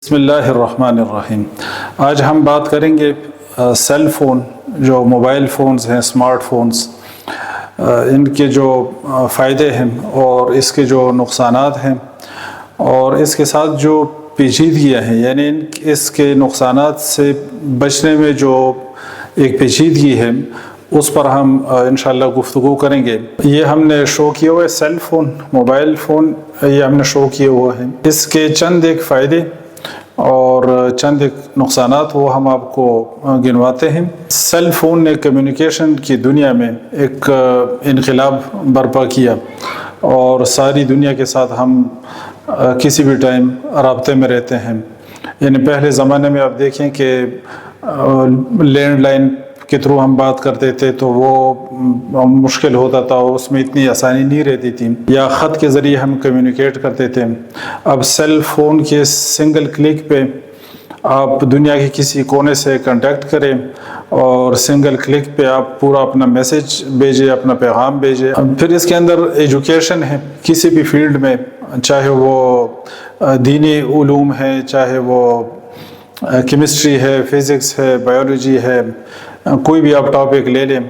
بسم اللہ الرحمن الرحیم۔ آج ہم بات کریں گے سیل فون، جو موبائل فونز ہیں، اسمارٹ فونز، ان کے جو فائدے ہیں اور اس کے جو نقصانات ہیں، اور اس کے ساتھ جو پیچیدگیاں ہیں، یعنی اس کے نقصانات سے بچنے میں جو ایک پیچیدگی ہے، اس پر ہم انشاءاللہ گفتگو کریں گے۔ یہ ہم نے شو کیا ہوا ہے سیل فون، موبائل فون، یہ ہم نے شو کیے ہوا ہے۔ اس کے چند ایک فائدے اور چند ایک نقصانات وہ ہم آپ کو گنواتے ہیں۔ سیل فون نے کمیونیکیشن کی دنیا میں ایک انقلاب برپا کیا، اور ساری دنیا کے ساتھ ہم کسی بھی ٹائم رابطے میں رہتے ہیں۔ یعنی پہلے زمانے میں آپ دیکھیں کہ لینڈ لائن کے تھرو ہم بات کرتے تھے تو وہ مشکل ہوتا تھا، اور اس میں اتنی آسانی نہیں رہتی تھی، یا خط کے ذریعے ہم کمیونیکیٹ کرتے تھے۔ اب سیل فون کے سنگل کلک پہ آپ دنیا کے کسی کونے سے کنٹیکٹ کریں، اور سنگل کلک پہ آپ پورا اپنا میسج بھیجیں، اپنا پیغام بھیجیں۔ پھر اس کے اندر ایجوکیشن ہے، کسی بھی فیلڈ میں، چاہے وہ دینی علوم ہے، چاہے وہ کیمسٹری ہے، فزکس ہے، بایولوجی ہے، کوئی بھی آپ ٹاپک لے لیں،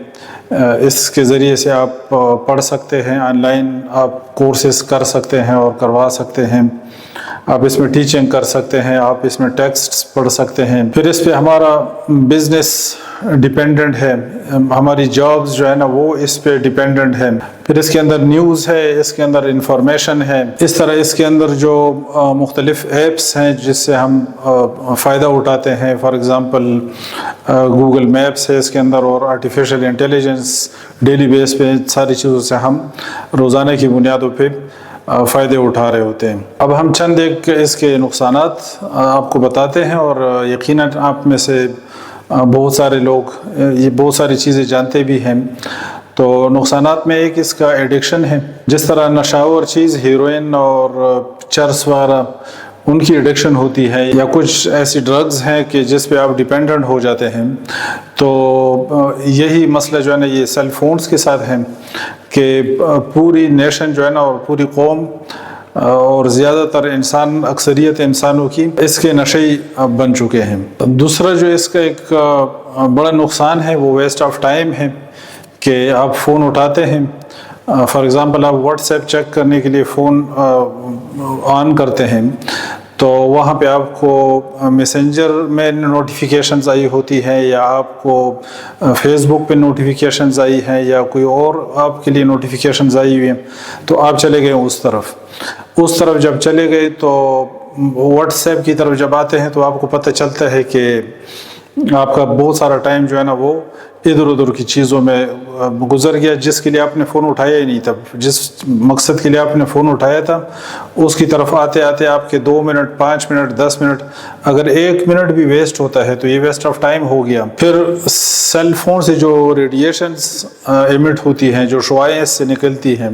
اس کے ذریعے سے آپ پڑھ سکتے ہیں۔ آن لائن آپ کورسز کر سکتے ہیں اور کروا سکتے ہیں۔ آپ اس میں ٹیچنگ کر سکتے ہیں، آپ اس میں ٹیکسٹ پڑھ سکتے ہیں۔ پھر اس پہ ہمارا بزنس ڈیپینڈنٹ ہے، ہماری جابز جو ہے نا وہ اس پہ ڈیپینڈنٹ ہے۔ پھر اس کے اندر نیوز ہے، اس کے اندر انفارمیشن ہے۔ اس طرح اس کے اندر جو مختلف ایپس ہیں جس سے ہم فائدہ اٹھاتے ہیں، فار ایگزامپل گوگل میپس ہے اس کے اندر، اور آرٹیفیشل انٹیلیجنس ڈیلی بیس پہ ساری چیزوں سے ہم روزانہ کی بنیادوں پہ فائدے اٹھا رہے ہوتے ہیں۔ اب ہم چند ایک اس کے نقصانات آپ کو بتاتے ہیں، اور یقیناً آپ میں سے بہت سارے لوگ یہ بہت ساری چیزیں جانتے بھی ہیں۔ تو نقصانات میں ایک اس کا ایڈکشن ہے، جس طرح نشاور چیز ہیروئن اور چرس وغیرہ ان کی ایڈکشن ہوتی ہے، یا کچھ ایسی ڈرگز ہیں کہ جس پہ آپ ڈیپینڈنٹ ہو جاتے ہیں۔ تو یہی مسئلہ جو ہے نا یہ سیل فونز کے ساتھ ہے، کہ پوری نیشن جو ہے نا اور پوری قوم اور زیادہ تر انسان، اکثریت انسانوں کی اس کے نشئی بن چکے ہیں۔ دوسرا جو اس کا ایک بڑا نقصان ہے وہ ویسٹ آف ٹائم ہے، کہ آپ فون اٹھاتے ہیں، فار ایگزامپل آپ واٹس ایپ چیک کرنے کے لیے فون آن کرتے ہیں، تو وہاں پہ آپ کو میسنجر میں نوٹیفیکیشنز آئی ہوتی ہیں، یا آپ کو فیس بک پہ نوٹیفیکیشنز آئی ہیں، یا کوئی اور آپ کے لیے نوٹیفیکیشنز آئی ہوئی ہیں، تو آپ چلے گئے اس طرف جب چلے گئے تو واٹس ایپ کی طرف جب آتے ہیں تو آپ کو پتہ چلتا ہے کہ آپ کا بہت سارا ٹائم جو ہے نا وہ ادھر ادھر کی چیزوں میں گزر گیا، جس کے لیے آپ نے فون اٹھایا ہی نہیں تھا۔ جس مقصد کے لیے آپ نے فون اٹھایا تھا اس کی طرف آتے آتے آپ کے 2 منٹ، 5 منٹ، 10 منٹ، اگر 1 منٹ بھی ویسٹ ہوتا ہے تو یہ ویسٹ آف ٹائم ہو گیا۔ پھر سیل فون سے جو ریڈیشنز ایمٹ ہوتی ہیں، جو شعاعیں اس سے نکلتی ہیں،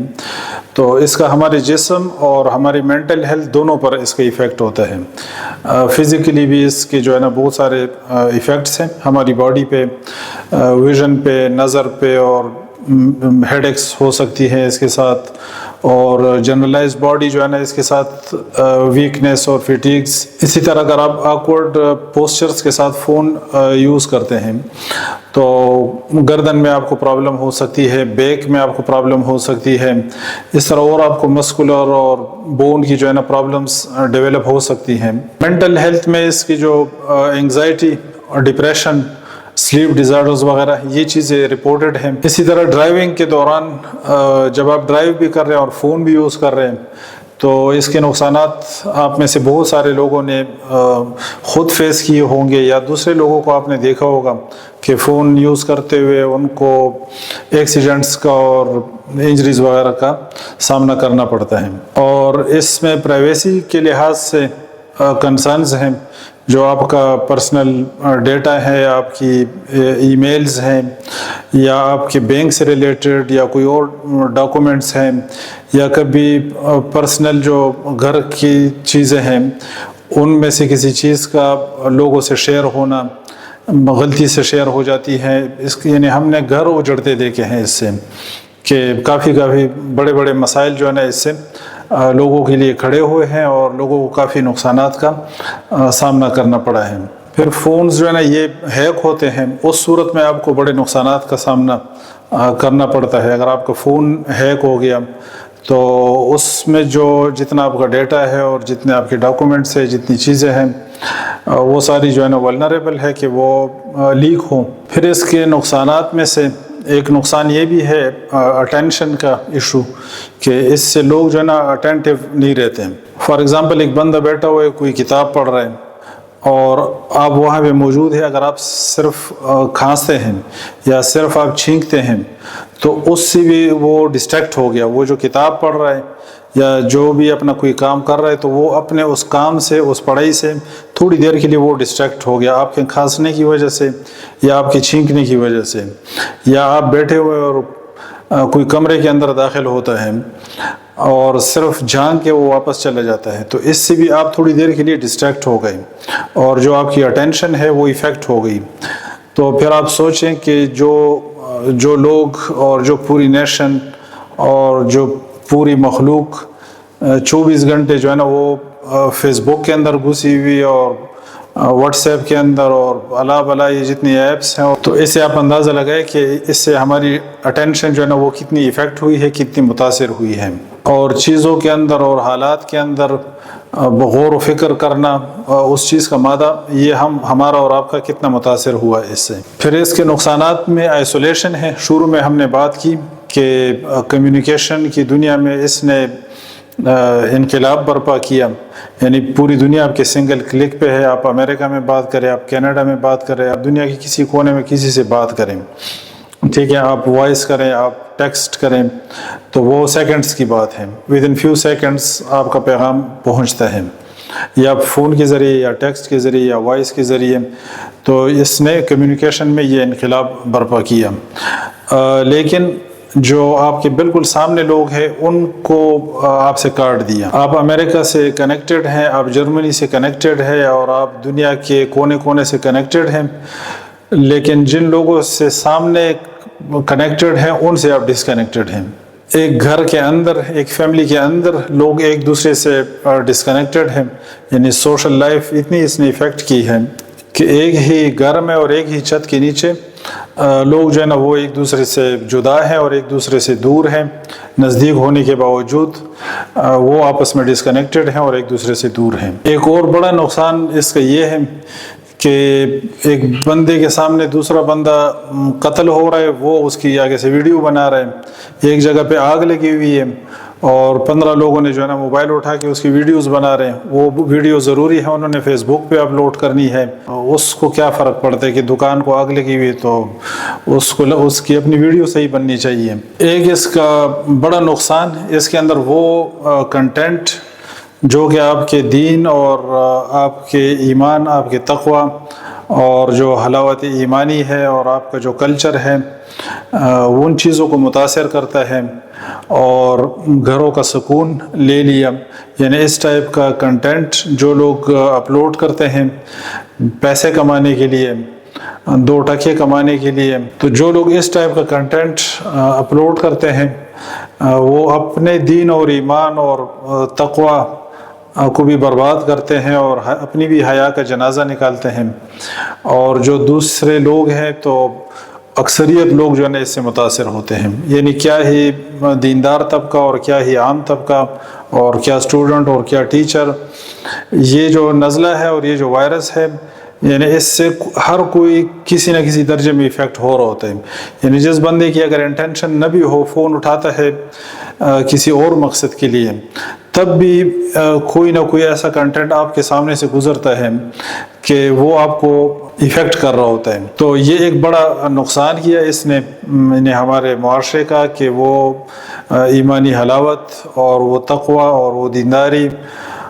تو اس کا ہمارے جسم اور ہماری مینٹل ہیلتھ دونوں پر اس کا ایفیکٹ ہوتا ہے۔ فزیکلی بھی اس کے جو ہے نا بہت سارے ایفیکٹس ہیں ہماری باڈی پہ، ویژن پہ، نظر پہ، اور ہیڈ ایکس ہو سکتی ہے اس کے ساتھ، اور جنرلائز باڈی جو ہے نا اس کے ساتھ ویکنیس اور فیٹیگز۔ اسی طرح اگر آپ آکورڈ پوسچرز کے ساتھ فون یوز کرتے ہیں تو گردن میں آپ کو پرابلم ہو سکتی ہے، بیک میں آپ کو پرابلم ہو سکتی ہے، اس طرح اور آپ کو مسکولر اور بون کی جو ہے نا پرابلمز ڈیولپ ہو سکتی ہیں۔ مینٹل ہیلتھ میں اس کی جو انگزائٹی اور ڈپریشن، سلیپ ڈیزارڈرز وغیرہ، یہ چیزیں رپورٹڈ ہیں۔ اسی طرح ڈرائیونگ کے دوران جب آپ ڈرائیو بھی کر رہے ہیں اور فون بھی یوز کر رہے ہیں تو اس کے نقصانات آپ میں سے بہت سارے لوگوں نے خود فیس کیے ہوں گے، یا دوسرے لوگوں کو آپ نے دیکھا ہوگا کہ فون یوز کرتے ہوئے ان کو ایکسیڈنٹس کا اور انجریز وغیرہ کا سامنا کرنا پڑتا ہے۔ اور اس میں پرائیویسی کے لحاظ سے کنسرنز ہیں، جو آپ کا پرسنل ڈیٹا ہے، آپ کی ای میلز ہیں، یا آپ کے بینک سے ریلیٹڈ، یا کوئی اور ڈاکومنٹس ہیں، یا کبھی پرسنل جو گھر کی چیزیں ہیں ان میں سے کسی چیز کا لوگوں سے شیئر ہونا، غلطی سے شیئر ہو جاتی ہے۔ یعنی ہم نے گھر اجڑتے دیکھے ہیں اس سے، کہ کافی بڑے بڑے مسائل جو ہے نا اس سے لوگوں کے لیے کھڑے ہوئے ہیں اور لوگوں کو کافی نقصانات کا سامنا کرنا پڑا ہے۔ پھر فونز جو ہے نا یہ ہیک ہوتے ہیں، اس صورت میں آپ کو بڑے نقصانات کا سامنا کرنا پڑتا ہے۔ اگر آپ کا فون ہیک ہو گیا تو اس میں جتنا آپ کا ڈیٹا ہے اور جتنے آپ کے ڈاکومنٹس ہیں، جتنی چیزیں ہیں، وہ ساری جو ہے نا ولنریبل ہے کہ وہ لیک ہوں۔ پھر اس کے نقصانات میں سے ایک نقصان یہ بھی ہے اٹینشن کا ایشو، کہ اس سے لوگ جو ہے نا اٹینٹیو نہیں رہتے ہیں۔ فار ایگزامپل ایک بندہ بیٹھا ہوا ہے، کوئی کتاب پڑھ رہا ہے اور آپ وہاں پہ موجود ہیں، اگر آپ صرف کھانستے ہیں یا صرف آپ چھینکتے ہیں تو اس سے بھی وہ ڈسٹریکٹ ہو گیا۔ وہ جو کتاب پڑھ رہا ہے یا جو بھی اپنا کوئی کام کر رہا ہے تو وہ اپنے اس کام سے، اس پڑھائی سے تھوڑی دیر کے لیے وہ ڈسٹریکٹ ہو گیا، آپ کے کھانسنے کی وجہ سے یا آپ کے چھینکنے کی وجہ سے، یا آپ بیٹھے ہوئے اور کوئی کمرے کے اندر داخل ہوتا ہے اور صرف جھانک کے وہ واپس چلا جاتا ہے، تو اس سے بھی آپ تھوڑی دیر کے لیے ڈسٹریکٹ ہو گئے اور جو آپ کی اٹینشن ہے وہ ایفیکٹ ہو گئی۔ تو پھر آپ سوچیں کہ جو لوگ اور جو پوری نیشن اور جو پوری مخلوق 24 گھنٹے جو ہے نا وہ فیس بک کے اندر گھسی ہوئی اور واٹس ایپ کے اندر اور الا بلا یہ جتنی ایپس ہیں، تو اس سے آپ اندازہ لگائے کہ اس سے ہماری اٹینشن جو ہے نا وہ کتنی ایفیکٹ ہوئی ہے، کتنی متاثر ہوئی ہے، اور چیزوں کے اندر اور حالات کے اندر غور و فکر کرنا، اس چیز کا مادہ یہ ہمارا اور آپ کا کتنا متاثر ہوا ہے اس سے۔ پھر اس کے نقصانات میں آئسولیشن ہے۔ شروع میں ہم نے بات کی کہ کمیونیکیشن کی دنیا میں اس نے انقلاب برپا کیا، یعنی پوری دنیا آپ کے سنگل کلک پہ ہے۔ آپ امریکہ میں بات کریں، آپ کینیڈا میں بات کریں، آپ دنیا کے کسی کونے میں کسی سے بات کریں، ٹھیک ہے، آپ وائس کریں، آپ ٹیکسٹ کریں، تو وہ سیکنڈز کی بات ہے، ود ان فیو سیکنڈز آپ کا پیغام پہنچتا ہے، یا فون کے ذریعے یا ٹیکسٹ کے ذریعے یا وائس کے ذریعے۔ تو اس نے کمیونیکیشن میں یہ انقلاب برپا کیا۔ لیکن جو آپ کے بالکل سامنے لوگ ہیں ان کو آپ سے کاٹ دیا۔ آپ امریکہ سے کنیکٹڈ ہیں، آپ جرمنی سے کنیکٹڈ ہیں اور آپ دنیا کے کونے کونے سے کنیکٹڈ ہیں، لیکن جن لوگوں سے سامنے کنیکٹڈ ہیں ان سے آپ ڈسکنیکٹڈ ہیں۔ ایک گھر کے اندر، ایک فیملی کے اندر لوگ ایک دوسرے سے ڈسکنیکٹڈ ہیں، یعنی سوشل لائف اتنی اس نے ایفیکٹ کی ہے کہ ایک ہی گھر میں اور ایک ہی چھت کے نیچے لوگ جو ہے نا وہ ایک دوسرے سے جدا ہیں اور ایک دوسرے سے دور ہیں، نزدیک ہونے کے باوجود وہ آپس میں ڈسکنیکٹڈ ہیں اور ایک دوسرے سے دور ہیں۔ ایک اور بڑا نقصان اس کا یہ ہے کہ ایک بندے کے سامنے دوسرا بندہ قتل ہو رہا ہے، وہ اس کی آگے سے ویڈیو بنا رہا ہے، ایک جگہ پہ آگ لگی ہوئی ہے اور 15 لوگوں نے جو ہے نا موبائل اٹھا کے اس کی ویڈیوز بنا رہے ہیں۔ وہ ویڈیو ضروری ہے، انہوں نے فیس بک پہ اپلوڈ کرنی ہے، اس کو کیا فرق پڑتا ہے کہ دکان کو آگ لگی ہوئی ہے تو اس کی اپنی ویڈیو صحیح بننی چاہیے۔ ایک اس کا بڑا نقصان اس کے اندر وہ کنٹینٹ جو کہ آپ کے دین اور آپ کے ایمان، آپ کے تقوی اور جو حلاوت ایمانی ہے اور آپ کا جو کلچر ہے ان چیزوں کو متاثر کرتا ہے اور گھروں کا سکون لے لیا۔ یعنی اس ٹائپ کا کنٹینٹ جو لوگ اپلوڈ کرتے ہیں پیسے کمانے کے لیے، 2 ٹکے کمانے کے لیے، تو جو لوگ اس ٹائپ کا کنٹینٹ اپلوڈ کرتے ہیں وہ اپنے دین اور ایمان اور تقوی کو بھی برباد کرتے ہیں اور اپنی بھی حیا کا جنازہ نکالتے ہیں، اور جو دوسرے لوگ ہیں تو اکثریت لوگ جو ہے نا اس سے متاثر ہوتے ہیں۔ یعنی کیا ہی دیندار طبقہ اور کیا ہی عام طبقہ اور کیا اسٹوڈنٹ اور کیا ٹیچر، یہ جو نزلہ ہے اور یہ جو وائرس ہے، یعنی اس سے ہر کوئی کسی نہ کسی درجے میں ایفیکٹ ہو رہا ہوتا ہے۔ یعنی جس بندے کی اگر انٹینشن نہ بھی ہو، فون اٹھاتا ہے کسی اور مقصد کے لیے، تب بھی کوئی نہ کوئی ایسا کنٹینٹ آپ کے سامنے سے گزرتا ہے کہ وہ آپ کو ایفیکٹ کر رہا ہوتا ہے۔ تو یہ ایک بڑا نقصان کیا اس نے ہمارے معاشرے کا، کہ وہ ایمانی حلاوت اور وہ تقوی اور وہ دینداری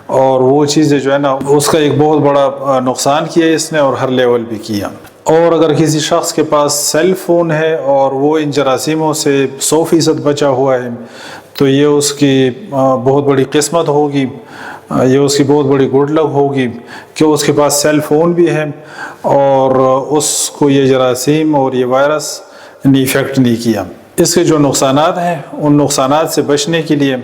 اور وہ چیزیں جو ہے نا اس کا ایک بہت بڑا نقصان کیا اس نے، اور ہر لیول بھی کیا۔ اور اگر کسی شخص کے پاس سیل فون ہے اور وہ ان جراثیموں سے 100% بچا ہوا ہے تو یہ اس کی بہت بڑی قسمت ہوگی، یہ اس کی بہت بڑی گڈ لک ہوگی کہ اس کے پاس سیل فون بھی ہے اور اس کو یہ جراثیم اور یہ وائرس نے ایفیکٹ نہیں کیا۔ اس کے جو نقصانات ہیں ان نقصانات سے بچنے کے لیے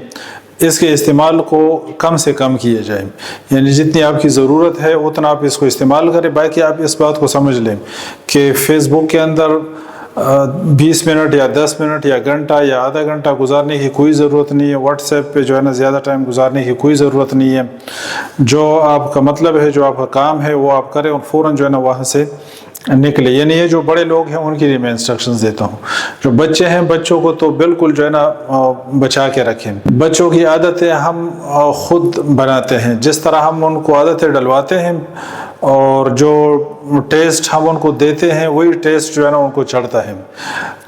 اس کے استعمال کو کم سے کم کیے جائیں، یعنی جتنی آپ کی ضرورت ہے اتنا آپ اس کو استعمال کریں۔ باقی آپ اس بات کو سمجھ لیں کہ فیس بک کے اندر 20 منٹ یا 10 منٹ یا گھنٹہ یا آدھا گھنٹہ گزارنے کی کوئی ضرورت نہیں ہے، واٹس ایپ پہ جو ہے نا زیادہ ٹائم گزارنے کی کوئی ضرورت نہیں ہے۔ جو آپ کا مطلب ہے، جو آپ کا کام ہے وہ آپ کریں اور فوراً جو ہے نا وہاں سے نکلے۔ یعنی یہ جو بڑے لوگ ہیں ان کے لیے میں انسٹرکشنز دیتا ہوں۔ جو بچے ہیں بچوں کو تو بالکل جو ہے نا بچا کے رکھیں۔ بچوں کی عادتیں ہم خود بناتے ہیں، جس طرح ہم ان کو عادتیں ڈلواتے ہیں اور جو ٹیسٹ ہم ان کو دیتے ہیں وہی ٹیسٹ جو ہے نا ان کو چڑھتا ہے۔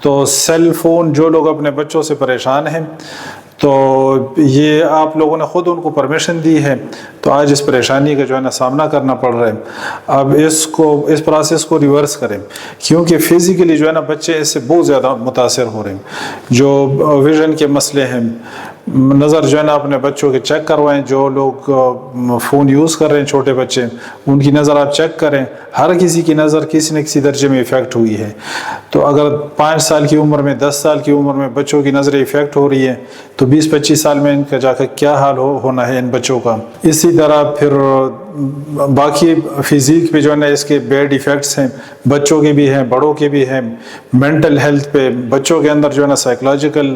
تو سیل فون جو لوگ اپنے بچوں سے پریشان ہیں تو یہ آپ لوگوں نے خود ان کو پرمیشن دی ہے، تو آج اس پریشانی کا جو ہے نا سامنا کرنا پڑ رہا ہے۔ اب اس پروسیس کو ریورس کریں، کیونکہ فزیکلی جو ہے نا بچے اس سے بہت زیادہ متاثر ہو رہے ہیں۔ جو ویژن کے مسئلے ہیں، نظر جو ہے نا اپنے بچوں کے چیک کروائیں۔ جو لوگ فون یوز کر رہے ہیں چھوٹے بچے، ان کی نظر آپ چیک کریں۔ ہر کسی کی نظر کسی نہ کسی درجے میں ایفیکٹ ہوئی ہے۔ تو اگر 5 سال کی عمر میں، 10 سال کی عمر میں بچوں کی نظریں ایفیکٹ ہو رہی ہے تو 20-25 سال میں ان کا جا کر کیا حال ہونا ہے ان بچوں کا۔ اسی طرح پھر باقی فزیک پہ جو ہے نا اس کے بیڈ ایفیکٹس ہیں، بچوں کے بھی ہیں بڑوں کے بھی ہیں۔ مینٹل ہیلتھ پہ بچوں کے اندر جو ہے نا سائیکولوجیکل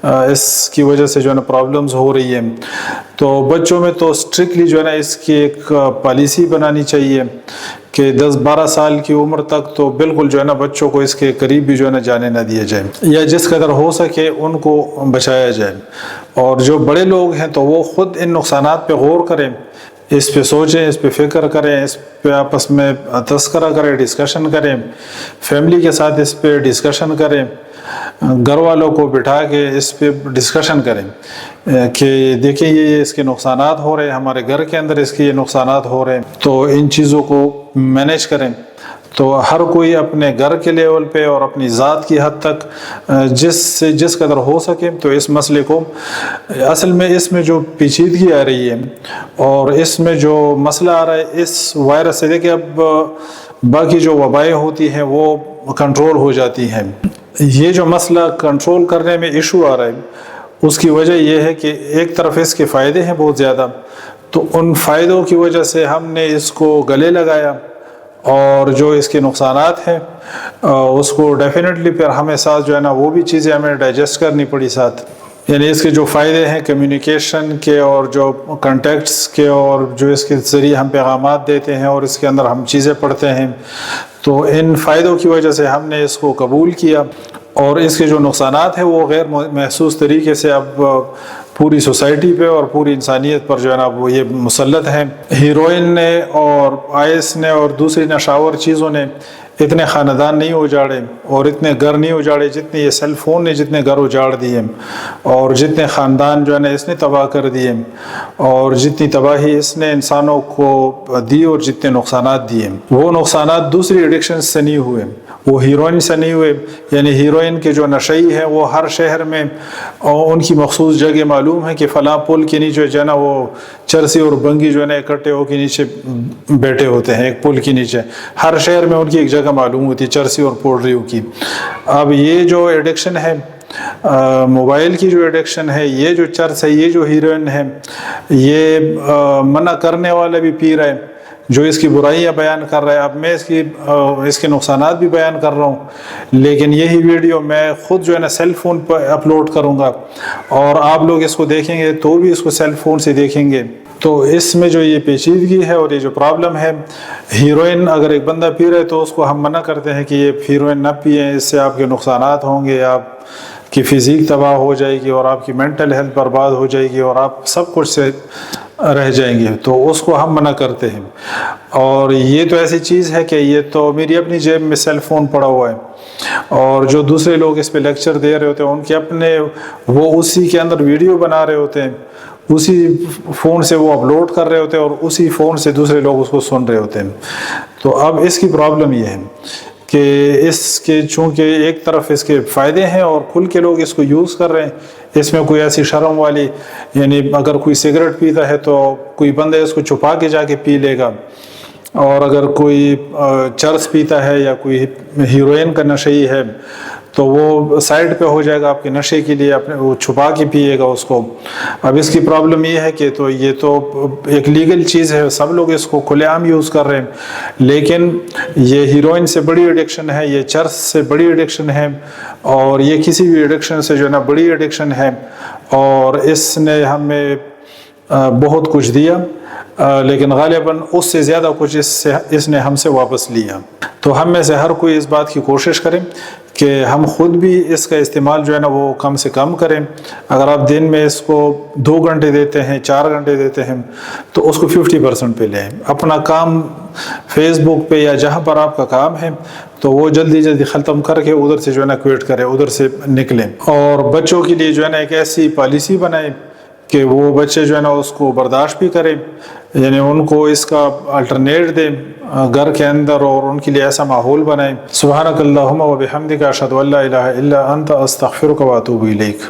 اس کی وجہ سے جو ہے نا پرابلمز ہو رہی ہیں۔ تو بچوں میں تو اسٹرکٹلی جو ہے نا اس کی ایک پالیسی بنانی چاہیے کہ 10-12 سال کی عمر تک تو بالکل جو ہے نا بچوں کو اس کے قریب بھی جو ہے نا جانے نہ دیا جائے، یا جس قدر ہو سکے ان کو بچایا جائے۔ اور جو بڑے لوگ ہیں تو وہ خود ان نقصانات پہ غور کریں، اس پہ سوچیں، اس پہ فکر کریں، اس پہ آپس میں تذکرہ کریں، ڈسکشن کریں، فیملی کے ساتھ اس پہ ڈسکشن کریں، گھر والوں کو بٹھا کے اس پہ ڈسکشن کریں کہ دیکھیں یہ اس کے نقصانات ہو رہے ہیں، ہمارے گھر کے اندر اس کے یہ نقصانات ہو رہے ہیں، تو ان چیزوں کو مینیج کریں۔ تو ہر کوئی اپنے گھر کے لیول پہ اور اپنی ذات کی حد تک جس قدر ہو سکے تو اس مسئلے کو، اصل میں اس میں جو پیچیدگی آ رہی ہے اور اس میں جو مسئلہ آ رہا ہے اس وائرس سے، دیکھیں اب باقی جو وبائیں ہوتی ہیں وہ کنٹرول ہو جاتی ہیں، یہ جو مسئلہ کنٹرول کرنے میں ایشو آ رہا ہے اس کی وجہ یہ ہے کہ ایک طرف اس کے فائدے ہیں بہت زیادہ، تو ان فائدوں کی وجہ سے ہم نے اس کو گلے لگایا، اور جو اس کے نقصانات ہیں اس کو ڈیفینیٹلی پھر ہمیں ساتھ جو ہے نا وہ بھی چیزیں ہمیں ڈائجسٹ کرنی پڑی ساتھ۔ یعنی اس کے جو فائدے ہیں کمیونیکیشن کے اور جو کنٹیکٹس کے اور جو اس کے ذریعے ہم پیغامات دیتے ہیں اور اس کے اندر ہم چیزیں پڑھتے ہیں، تو ان فائدوں کی وجہ سے ہم نے اس کو قبول کیا، اور اس کے جو نقصانات ہیں وہ غیر محسوس طریقے سے اب پوری سوسائٹی پہ اور پوری انسانیت پر جو ہے نا وہ یہ مسلط ہیں۔ ہیروئن نے اور آئس نے اور دوسری نشاور چیزوں نے اتنے خاندان نہیں اجاڑے اور اتنے گھر نہیں اجاڑے جتنے یہ سیل فون نے جتنے گھر اجاڑ دیے، اور جتنے خاندان جو ہے نا اس نے تباہ کر دیے، اور جتنی تباہی اس نے انسانوں کو دی اور جتنے نقصانات دیے، وہ نقصانات دوسری ایڈکشن سے نہیں ہوئے، وہ ہیروئن سے نہیں ہوئے۔ یعنی ہیروئن کے جو نشئی ہیں وہ ہر شہر میں ان کی مخصوص جگہ معلوم ہے کہ فلاں پل کے نیچے جو ہے نا وہ چرسی اور بنگی جو ہے نا اکٹھے ہو کے نیچے بیٹھے ہوتے ہیں ایک پل کے نیچے، ہر شہر میں ان کی ایک جگہ معلوم ہوتی ہے چرسی اور پوڈریو کی۔ اب یہ جو ایڈکشن ہے موبائل کی، جو ایڈکشن ہے، یہ جو چرس ہے، یہ جو ہیروئن ہے، یہ منع کرنے والا بھی پی رہا ہے، جو اس کی برائیاں بیان کر رہا ہے۔ اب میں اس کے نقصانات بھی بیان کر رہا ہوں، لیکن یہی ویڈیو میں خود جو ہے نا سیل فون پر اپلوڈ کروں گا، اور آپ لوگ اس کو دیکھیں گے تو بھی اس کو سیل فون سے دیکھیں گے۔ تو اس میں جو یہ پیچیدگی ہے اور یہ جو پرابلم ہے، ہیروئن اگر ایک بندہ پی رہے تو اس کو ہم منع کرتے ہیں کہ یہ ہیروئن نہ پئیں، اس سے آپ کے نقصانات ہوں گے، آپ کی فزیک تباہ ہو جائے گی اور آپ کی مینٹل ہیلتھ برباد ہو جائے گی اور آپ سب کچھ سے رہ جائیں گے، تو اس کو ہم منع کرتے ہیں۔ اور یہ تو ایسی چیز ہے کہ یہ تو میری اپنی جیب میں سیل فون پڑا ہوا ہے، اور جو دوسرے لوگ اس پہ لیکچر دے رہے ہوتے ہیں ان کے اپنے وہ اسی کے اندر ویڈیو بنا رہے ہوتے ہیں، اسی فون سے وہ اپلوڈ کر رہے ہوتے ہیں اور اسی فون سے دوسرے لوگ اس کو سن رہے ہوتے ہیں۔ تو اب اس کی پرابلم یہ ہے کہ اس کے چونکہ ایک طرف اس کے فائدے ہیں اور کھل کے لوگ اس کو یوز کر رہے ہیں، اس میں کوئی ایسی شرم والی، یعنی اگر کوئی سگریٹ پیتا ہے تو کوئی بندہ اس کو چھپا کے جا کے پی لے گا، اور اگر کوئی چرس پیتا ہے یا کوئی ہیروئن کا نشئی ہے تو وہ سائڈ پہ ہو جائے گا آپ کے نشے کے لیے، اپنے وہ چھپا کے پیے گا اس کو۔ اب اس کی پرابلم یہ ہے کہ تو یہ تو ایک لیگل چیز ہے، سب لوگ اس کو کھلے عام یوز کر رہے ہیں، لیکن یہ ہیروئن سے بڑی ایڈکشن ہے، یہ چرس سے بڑی ایڈکشن ہے، اور یہ کسی بھی ایڈکشن سے جو ہے نا بڑی ایڈکشن ہے، اور اس نے ہمیں بہت کچھ دیا، لیکن غالباً اس سے زیادہ کچھ اس نے ہم سے واپس لیا۔ تو ہم میں سے ہر کوئی اس بات کی کوشش کریں کہ ہم خود بھی اس کا استعمال جو ہے نا وہ کم سے کم کریں۔ اگر آپ دن میں اس کو 2 گھنٹے دیتے ہیں، 4 گھنٹے دیتے ہیں، تو اس کو 50% پہ لیں۔ اپنا کام فیس بک پہ یا جہاں پر آپ کا کام ہے تو وہ جلدی جلدی ختم کر کے ادھر سے جو ہے نا کوئٹ کریں، ادھر سے نکلیں۔ اور بچوں کے لیے جو ہے نا ایک ایسی پالیسی بنائیں کہ وہ بچے جو ہے نا اس کو برداشت بھی کریں، یعنی ان کو اس کا الٹرنیٹ دیں گھر کے اندر، اور ان کے لیے ایسا ماحول بنائیں۔ سبحانک اللہم و بحمدک، اشہد ان لا الہ الا انت، استغفرک و اتوب الیک۔